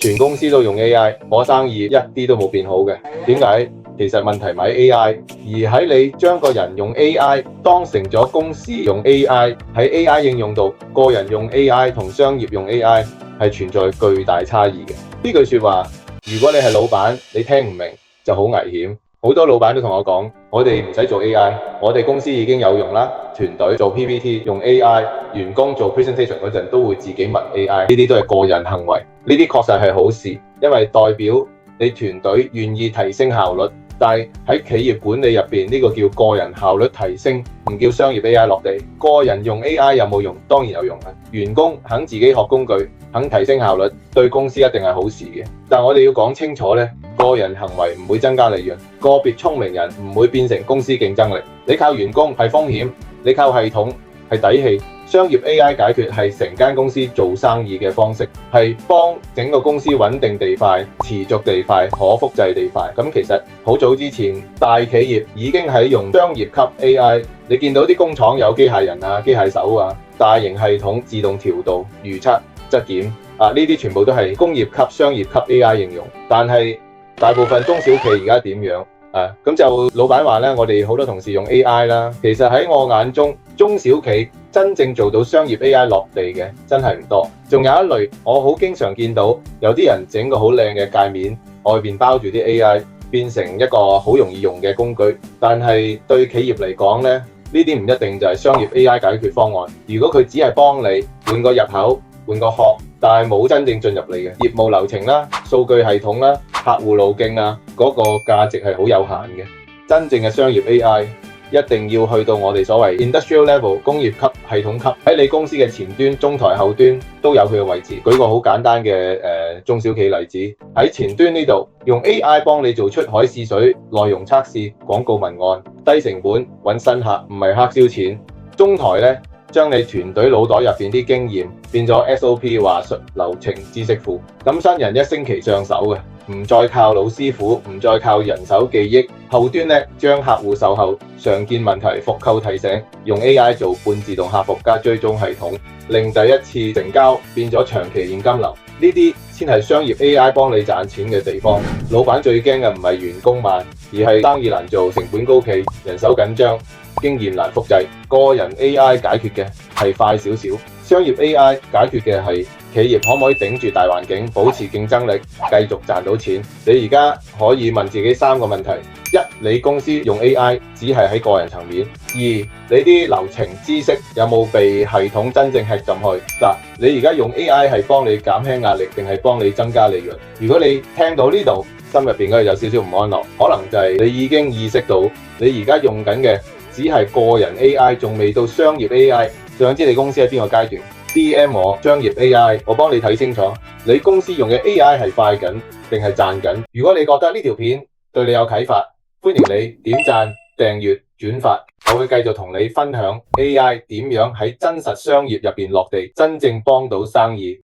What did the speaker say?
全公司都用 AI，我生意一啲都冇變好嘅。點解？其實問題唔係 AI，而喺你將個人用 AI 當成咗公司用 AI， 喺 AI 應用度，個人用 AI 同商業用 AI 係存在巨大差異嘅。呢句說話，如果你係老闆，你聽唔明就好危險。好多老闆都同我講，我哋唔使做 AI， 我哋公司已經有用啦。團隊做 PPT 用 AI， 員工做 presentation 嗰陣都會自己問 AI， 呢啲都係個人行為，呢啲確實係好事，因為代表你團隊願意提升效率。但係喺企業管理入邊，呢個叫個人效率提升，唔叫商業 AI 落地。個人用 AI 有冇用？當然有用啦。員工肯自己學工具，肯提升效率，對公司一定係好事嘅。但我哋要講清楚呢，個人行為唔會增加利潤，個別聰明人唔會變成公司競爭力。你靠員工係風險，你靠系統係底氣。商業 AI 解決係成間公司做生意嘅方式，係幫整個公司穩定地快、持續地快、可複製地快。咁其實好早之前，大企業已經喺用商業級 AI。你見到啲工廠有機械人啊、機械手啊、大型系統自動調度、預測、質檢啊，呢啲全部都係工業級、商業級 AI 應用。但係大部分中小企而家點樣？咁就老闆話咧，我哋好多同事用 AI 啦。其實喺我眼中，中小企真正做到商業 AI 落地嘅真係唔多。仲有一類，我好經常見到有啲人整個好靚嘅界面，外面包住啲 AI， 變成一個好容易用嘅工具。但係對企業嚟講咧，呢啲唔一定就係商業 AI 解決方案。如果佢只係幫你換個入口、換個殼，但係冇真正進入你嘅業務流程啦、數據系統啦、客戶路徑啊，嗰個價值係好有限嘅。真正嘅商業 AI 一定要去到我哋所謂 industrial level 工業級、系統級，喺你公司嘅前端、中台、後端都有佢嘅位置。舉個好簡單嘅中小企例子，喺前端呢度用 AI 幫你做出海試水、內容測試、廣告文案，低成本揾新客，唔係黑燒錢。中台呢，將你團隊腦袋入邊啲經驗變咗 SOP 話術、流程、知識庫，咁新人一星期上手嘅，唔再靠老師傅，唔再靠人手記憶。後端呢，將客戶售後常見問題復購提醒，用 AI 做半自動客服加追蹤系統，令第一次成交變咗長期現金流。呢啲先係商業 AI 幫你賺錢嘅地方。老闆最驚嘅唔係員工慢，而係生意難做、成本高企、人手緊張、經驗難複製。個人 AI 解決嘅係快少少，商業 AI 解決嘅係企業可唔可以頂住大環境，保持競爭力，繼續賺到錢。你而家可以問自己3個問題：一，你公司用 AI 只係喺個人層面；二，你啲流程知識有冇被系統真正吃進去？嗱，你而家用 AI 係幫你減輕壓力，定係幫你增加利潤？如果你聽到呢度，心入邊嗰度有少少唔安樂，可能就係你已經意識到你而家用緊嘅只係個人 AI， 仲未到商業 AI。想知你公司喺邊個階段？DM 我商業 AI， 我幫你睇清楚，你公司用嘅 AI 係快緊定係賺緊？如果你覺得呢條片對你有啟發，歡迎你點讚、訂閱、轉發，我會繼續同你分享 AI 點樣喺真實商業入邊落地，真正幫到生意。